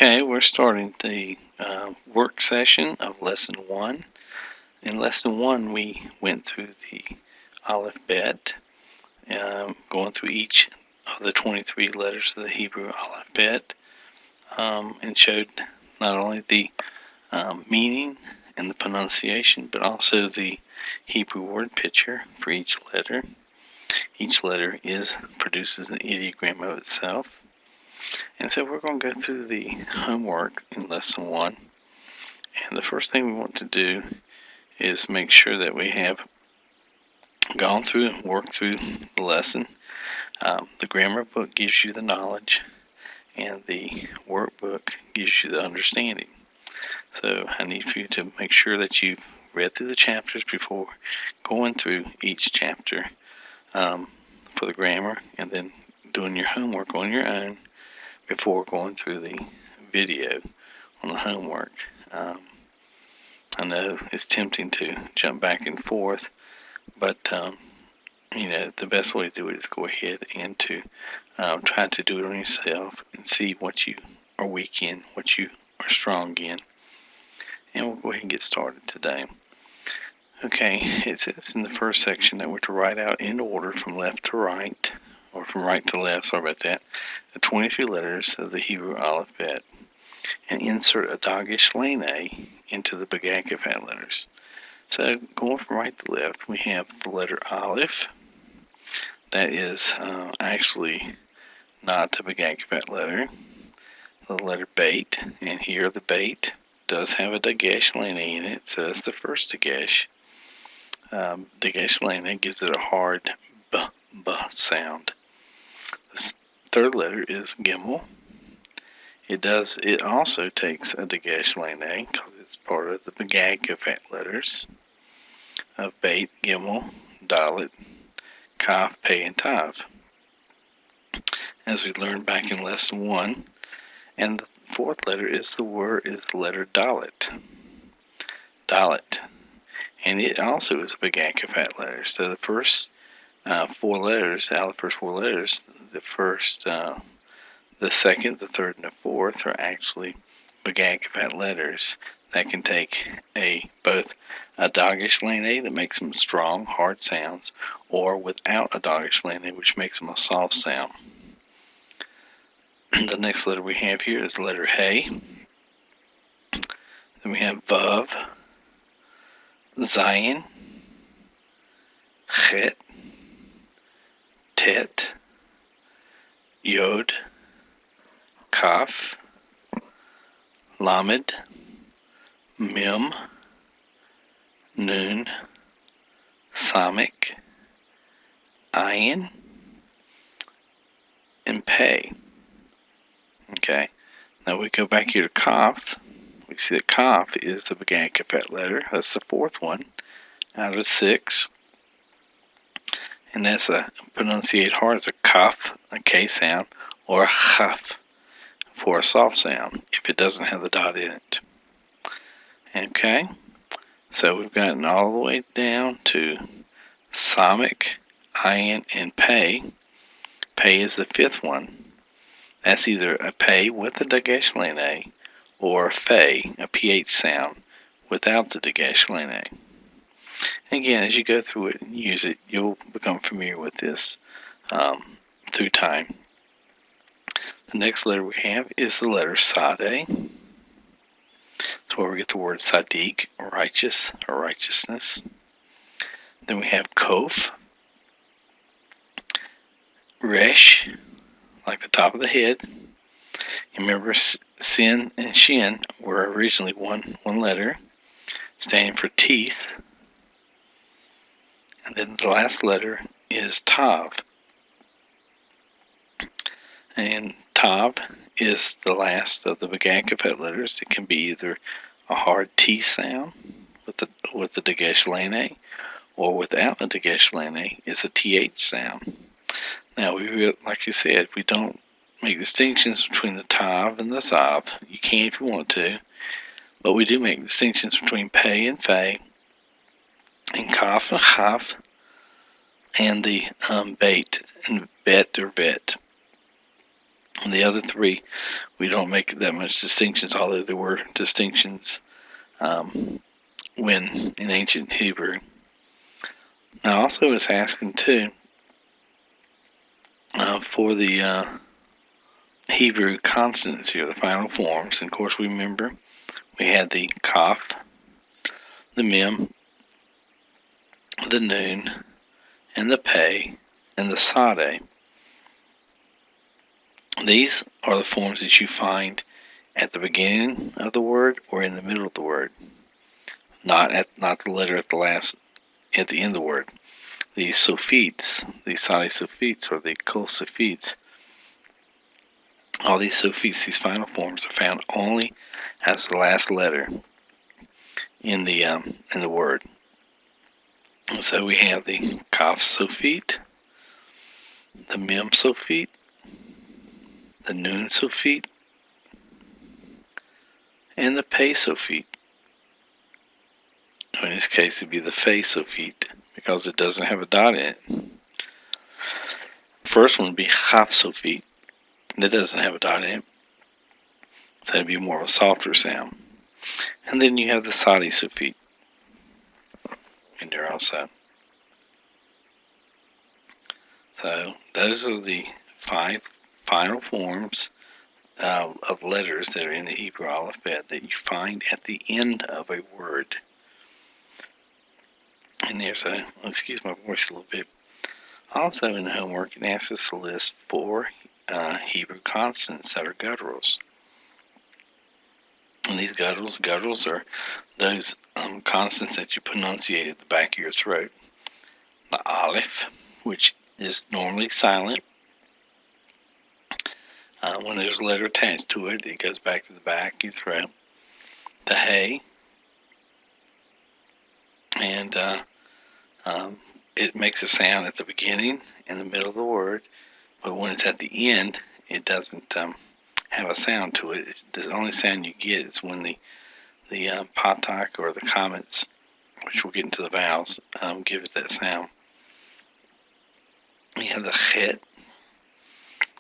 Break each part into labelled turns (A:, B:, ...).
A: Okay, we're starting the work session of Lesson 1. In Lesson 1, we went through the alphabet, going through each of the 23 letters of the Hebrew alphabet, and showed not only the meaning and the pronunciation, but also the Hebrew word picture for each letter. Each letter produces an ideogram of itself. And so we're going to go through the homework in Lesson 1. And the first thing we want to do is make sure that we have gone through and worked through the lesson. The grammar book gives you the knowledge, and the workbook gives you the understanding. So I need for you to make sure that you've read through the chapters before going through each chapter for the grammar, and then doing your homework on your own before going through the video on the homework. I know it's tempting to jump back and forth, but the best way to do it is go ahead and to try to do it on yourself and see what you are weak in, what you are strong in. And we'll go ahead and get started today. Okay, it says in the first section that we're to write out in order from left to right, or from right to left, sorry about that, the 23 letters of the Hebrew alphabet, and insert a dagesh lane into the begakafat letters. So going from right to left, we have the letter Aleph. That is actually not the begakafat letter. The letter Beit, and here the Beit does have a dagesh lane in it, so that's the first dagesh. Dagesh lane gives it a hard b sound. The third letter is Gimel. It also takes a dagesh lane because it's part of the begakafat letters of Beit, Gimel, Dalet, Kaf, Pei, and Tav, as we learned back in Lesson 1. And the fourth letter is the letter Dalet. Dalet. And it also is a begakafat letter. So the first four letters, out of the first four letters, the second, the third, and the fourth are actually begakafat letters that can take both a dagesh lane that makes them strong, hard sounds, or without a dagesh lane, which makes them a soft sound. The next letter we have here is the letter Hey. Then we have Vav, Zayin, Chet, Tet, Yod, Kaf, Lamed, Mem, Nun, Samik, Ayin, and Pei. Okay, now we go back here to Kaf. We see that Kaf is the begakafat letter. That's the fourth one out of 6. And that's pronunciated hard as a Kaf, a K sound, or a Chaf for a soft sound if it doesn't have the dot in it. Okay, so we've gotten all the way down to Samik, Ayin, and Pei. Pei is the fifth one. That's either a Pei with a dagesh lane or a Fei, a PH sound, without the dagesh lane. Again, as you go through it and use it, you'll become familiar with this through time. The next letter we have is the letter Sadeh. That's where we get the word Sadiq, righteous, or righteousness. Then we have Kof, Resh, like the top of the head. You remember Sin and Shin were originally one letter, standing for teeth. And then the last letter is Tav. And Tav is the last of the begakafat letters. It can be either a hard T sound with the dagesh lane, or without a dagesh lane, it's a TH sound. Now, like you said, we don't make distinctions between the Tav and the Zav. You can if you want to, but we do make distinctions between Pei and Fei, and Kaf and Chaf, and the Beit and Bet or Bet. And the other three, we don't make that much distinctions, although there were distinctions when in ancient Hebrew. Now, also it's asking too for the Hebrew consonants here, the final forms. And of course, we remember we had the Kaf, the Mem, the Nun, and the Pei, and the Sade. These are the forms that you find at the beginning of the word or in the middle of the word, not the letter at the end of the word. The sophites, the Sade sophites or the Kol sophites, all these sophites, these final forms, are found only as the last letter in the word. And so we have the Kaf sophite, the Mem sophite, the Nun sophite, and the Pei sophite. In this case, it would be the Fe sophite because it doesn't have a dot in it. First one would be Chaf sophite. That doesn't have a dot in it. That would be more of a softer sound. And then you have the Sade sophite in there also. So those are the 5 final forms of letters that are in the Hebrew alphabet that you find at the end of a word. And there's excuse my voice a little bit. Also in the homework, it asks us to list 4 Hebrew consonants that are gutturals. And these gutturals are those consonants that you pronunciate at the back of your throat. The Aleph, which is normally silent. When there's a letter attached to it, it goes back to the back of your throat. The Hey, and it makes a sound at the beginning and the middle of the word, but when it's at the end, it doesn't have a sound to it. The only sound you get is when the patak or the comments, which we'll get into the vowels, give it that sound. We have the Chet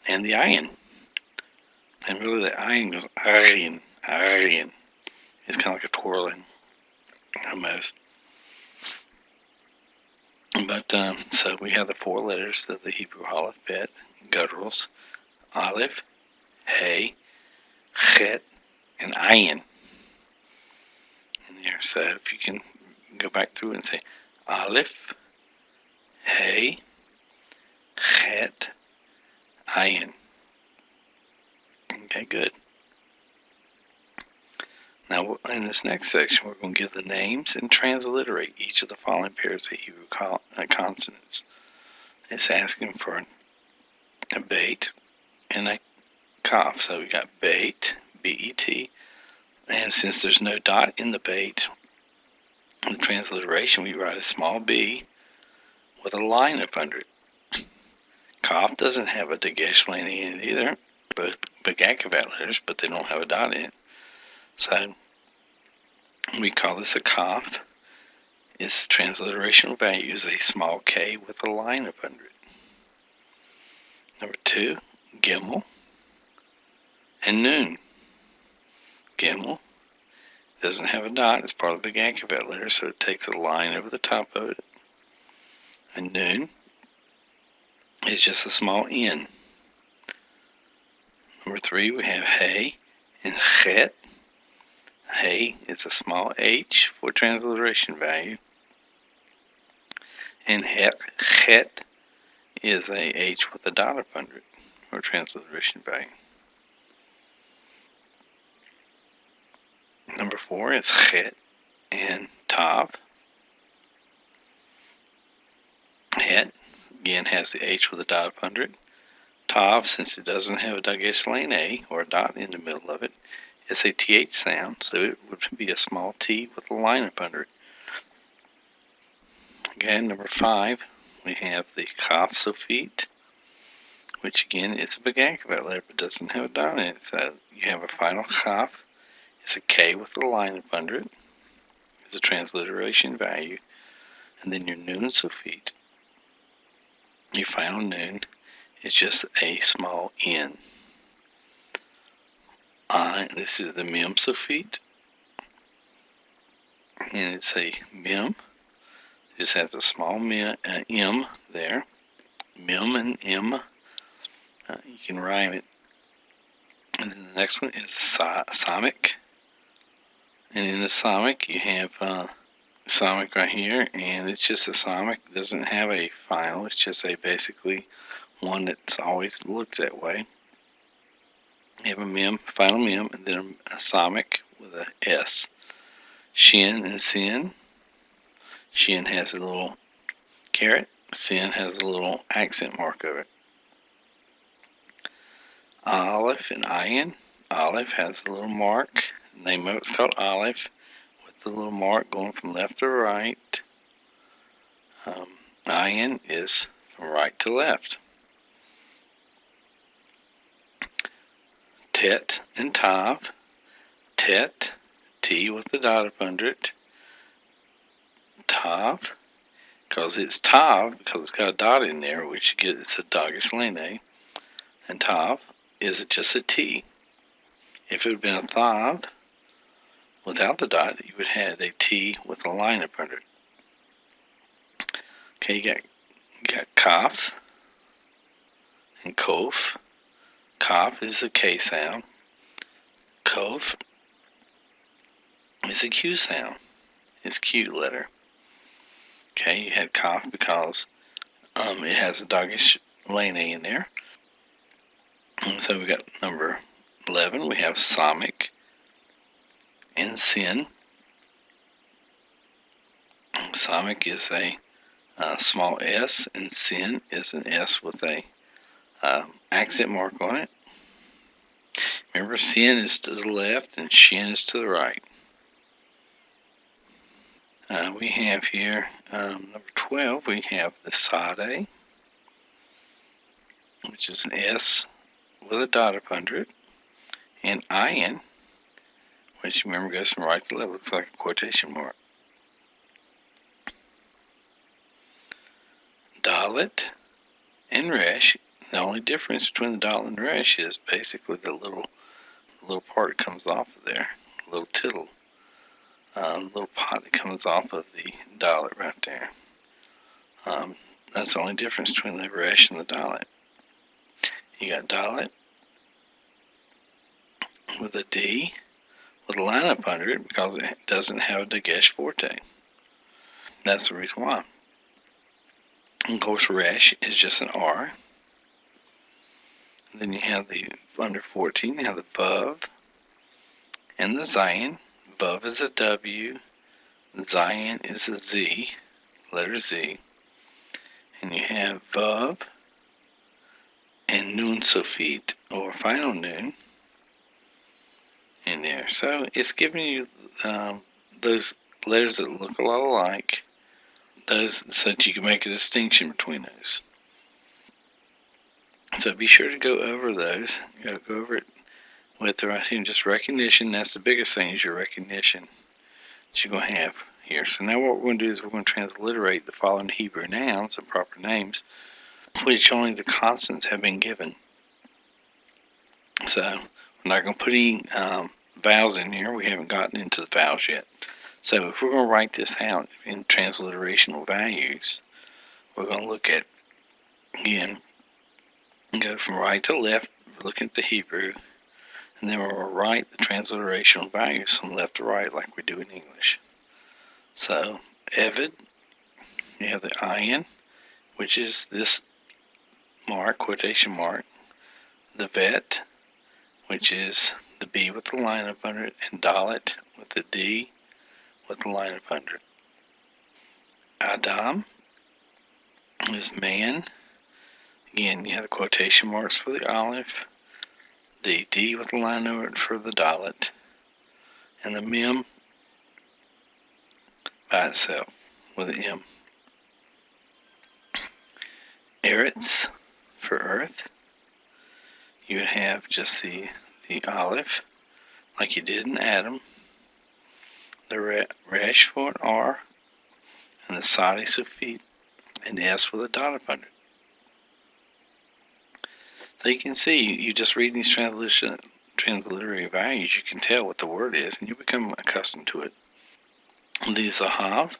A: and the Ayin. And really the Ayin goes Ayin, Ayin. It's kind of like a twirling almost. But so we have the 4 letters of the Hebrew alphabet, gutturals, Aleph, Hey, Chet, and Ayin. In there. So if you can go back through and say Aleph, Hey, Chet, Ayin. Okay, good. Now, in this next section, we're going to give the names and transliterate each of the following pairs of Hebrew consonants. It's asking for a beit and a kaf. So we got beit, B-E-T, and since there's no dot in the beit, in the transliteration, we write a small b with a line up under it. Kaf doesn't have a dagesh line in it either, both B'Gakevat letters, but they don't have a dot in it. So we call this a kaf. Its transliterational value is a small k with a line up under it. Number 2, Gimel and Nun. Gimel doesn't have a dot. It's part of the B'Gakevat letter, so it takes a line over the top of it. And Nun is just a small n. Number 3, we have Hey and Chet. Hey is a small h for transliteration value. And Chet is a h with a dot up under it for transliteration value. Number 4 is Chet and Tav. Het, again, has the h with a dot up under it. Tav, since it doesn't have a dagesh lane a or a dot in the middle of it, it's a th sound, so it would be a small t with a line up under it. Again, number 5, we have the Kaf sophite, which again is a B'Gakevat letter but doesn't have a dot in it. So you have a final Kaf. It's a k with a line up under it. It's a transliteration value. And then your Nun sophite, your final Nun, is just a small n. This is the mem suffix, and it's a mem. It just has a small m there. Mem and m. You can rhyme it. And then the next one is somic. And in the somic, you have somic right here, and it's just a somic. It doesn't have a final. It's just a basically one that's always looks that way. You have a mem, final mem, and then a somic with a s. Shin and sin. Shin has a little caret. Sin has a little accent mark over it. Aleph and ayin. Aleph has a little mark. The name of it's called Aleph, with the little mark going from left to right. Ayin is from right to left. Tet and Tav. Tet, T with the dot up under it. Tav, because it's Tav, because it's got a dot in there, which it's a doggish lane. And Tav is just a T. If it would have been a Thav without the dot, you would have had a T with a line up under it. Okay, you got Kaf and Kof. Kaf is a K sound. Kof is a Q sound. It's Q letter. Okay, you had Kaf because it has a doggish lane in there. And so we got number 11. We have somic and sin. Somic is a small s, and sin is an s with a accent mark on it. Remember, sin is to the left and shin is to the right. We have here number 12. We have the sade, which is an s with a dot up under it, and ayin, which remember goes from right to left, looks like a quotation mark. Dalet and resh. The only difference between the dalet and resh is basically the little part that comes off of there, a little tittle, little pot that comes off of the dalet right there. That's the only difference between the resh and the dalet. You got dalet with a D with a line up under it because it doesn't have a dagesh forte. That's the reason why. And of course, resh is just an R. And then you have the under 14. You have the vav and the zayin. Vav is a W. Zayin is a Z, letter Z. And you have vav and nun sofit, or final nun, in there. So it's giving you those letters that look a lot alike, those so that you can make a distinction between those. So be sure to go over those. Go over it with the right hand, just recognition. That's the biggest thing, is your recognition that you're going to have here. So now what we're going to do is we're going to transliterate the following Hebrew nouns and proper names, which only the consonants have been given. So we're not going to put any vowels in here. We haven't gotten into the vowels yet. So if we're going to write this out in transliterational values, we're going to look at, again, go from right to left, looking at the Hebrew, and then we'll write the transliterational values from left to right like we do in English. So, Evid, you have the ayin, which is this mark, quotation mark. The vet, which is the B with the line up under it, and dalet with the D with the line up under it. Adam is man. Again, you have the quotation marks for the aleph, the D with the line over it for the dalet, and the mem by itself with an M. Eretz for earth. You would have just the aleph, like you did in Adam, the resh for an R, and the sadi sufit, and S with a dot up under it. So you can see, you just read these transliterary values, you can tell what the word is, and you become accustomed to it. The Zahav,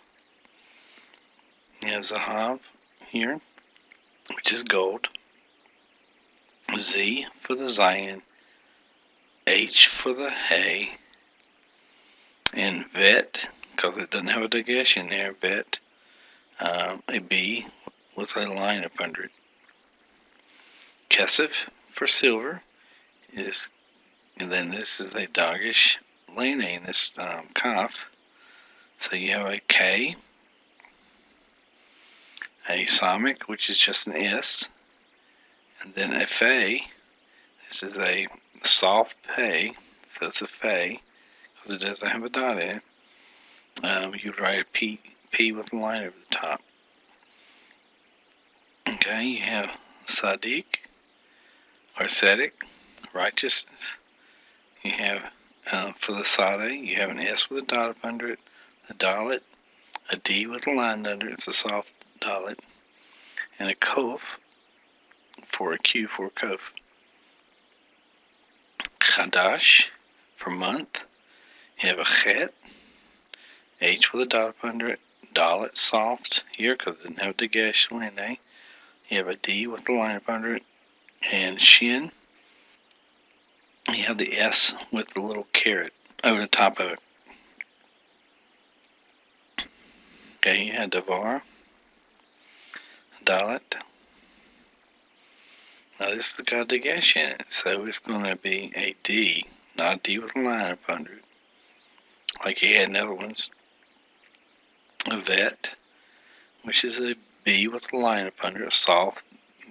A: Zahav here, which is gold. Z for the Zion, H for the hay, and vet, because it doesn't have a dagesh in there, vet, a B with a line up under it. Kesef for silver is, and then this is a dagesh lane in this kaf. So you have a K, a samic, which is just an S, and then a fey. This is a soft pay, so it's a fey, because it doesn't have a dot in it. You write a P with a line over the top. Okay, you have Sadiq, or Sadiq, righteousness. You have, for the Sade, you have an S with a dot up under it, a Dalit, a D with a line under it, it's a soft Dalit, and a Kof for a Q for Kof. Chadash for month. You have a Chet, H with a dot up under it, Dalit, soft here because it didn't have the dagesh line. You have a D with the line up under it, and Shin. You have the S with the little caret over the top of it. Okay, you have Davar, Dalit. Now this has got dagesh in it, so it's going to be a D, not a D with a line up under it, like you had in the other ones. A vet, which is a B with a line up under it, a soft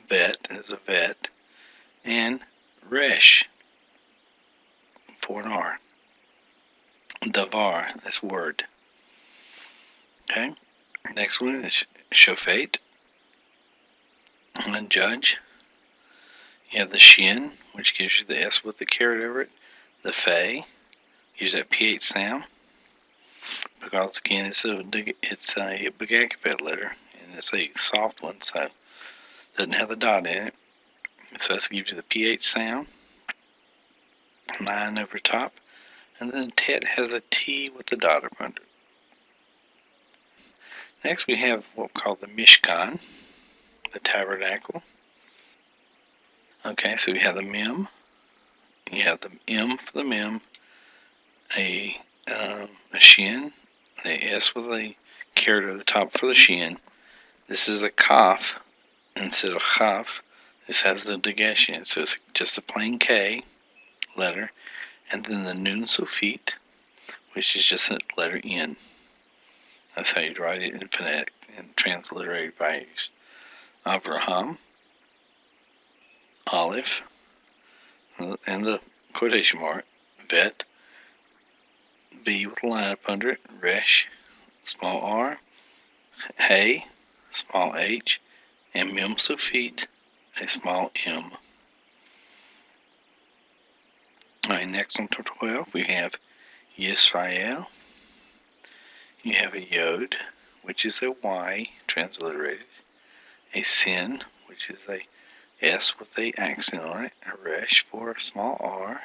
A: vet is a vet, and resh for an R. Davar, that's word. Okay, next one is shofet, and judge. You have the shin, which gives you the S with the caret over it. The fey, gives that PH sound, because again it's a Begakabet letter, and it's a soft one, so it doesn't have the dot in it. So this gives you the PH sound, line over top, and then Tet has a T with the dot up under it. Next we have what we call the Mishkan, the tabernacle. Okay, so we have the Mem, you have the M for the Mem, a Shin, a S with a caret over the top for the Shin. This is a Kaf instead of Chaf. This has the dagesh in it, so it's just a plain K letter, and then the Nun Sofit, which is just a letter N. That's how you'd write it in phonetic and transliterated values. Avraham, Aleph, and the quotation mark, vet, B with a line up under it, resh, small r, hay, small h, and mem sofit, a small m. Alright, next on to 12, we have Yisrael. You have a Yod, which is a Y transliterated, a Sin, which is a S with a accent on it, a Resh for a small r,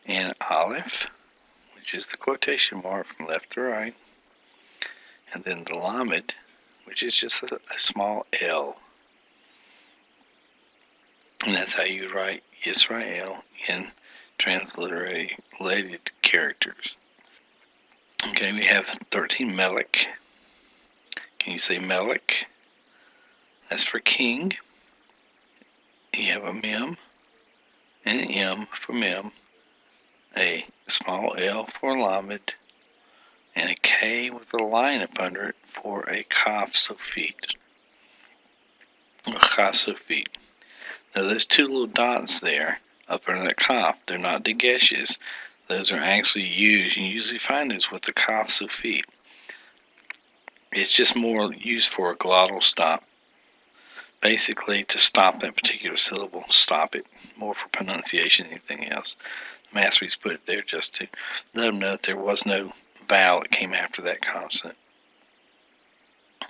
A: and Aleph, which is the quotation mark from left to right, and then the Lamed, which is just a small L. And that's how you write Yisrael in transliterated characters. Okay, we have 13 Melech. Can you say Melech? That's for king. You have a Mem and an M for Mem, a small L for Lamed, and a K with a line up under it for a Kaf Sofit. Or Chaf Sofit. Now those two little dots there up under that Kaf, they're not dageshes. Those are actually used. You usually find those with the Kaf Sofit. It's just more used for a glottal stop. Basically, to stop that particular syllable, stop it, more for pronunciation than anything else. The Masoretes put it there just to let them know that there was no vowel that came after that consonant.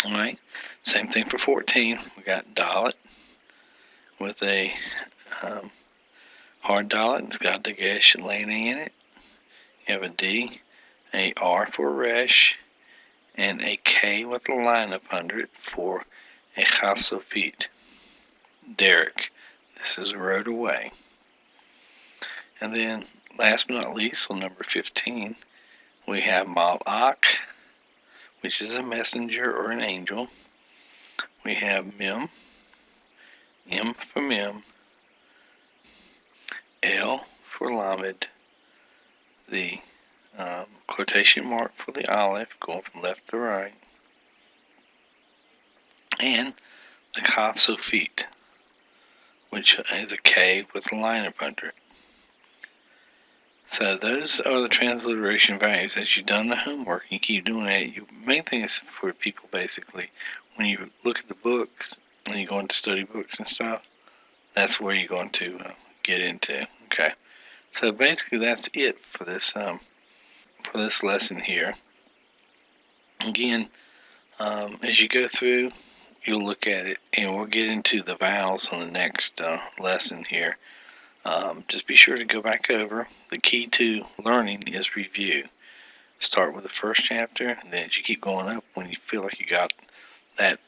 A: Alright, same thing for 14. We got Dalet with a Hard dialect, it's got the gesh lane in it. You have a D, a R for resh, and a K with a line up under it for a chasofit. Derek. This is rode away. And then, last but not least, on number 15, we have malach, which is a messenger or an angel. We have mem, M for mem, L for lamed, the quotation mark for the aleph going from left to right, and the kaf sofit, which is a K with a line up under it. So those are the transliteration values. As you've done the homework, you keep doing it. The main thing is for people basically, when you look at the books and you go into study books and stuff, that's where you're going to get into. Okay. So basically that's it for this lesson here. Again, as you go through, you'll look at it, and we'll get into the vowels on the next lesson here. Just be sure to go back over. The key to learning is review. Start with the first chapter, and then as you keep going up, when you feel like you got that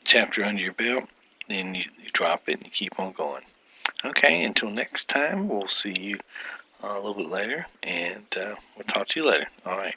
A: chapter under your belt, then you drop it and you keep on going. Okay, until next time, we'll see you a little bit later, and we'll talk to you later. All right.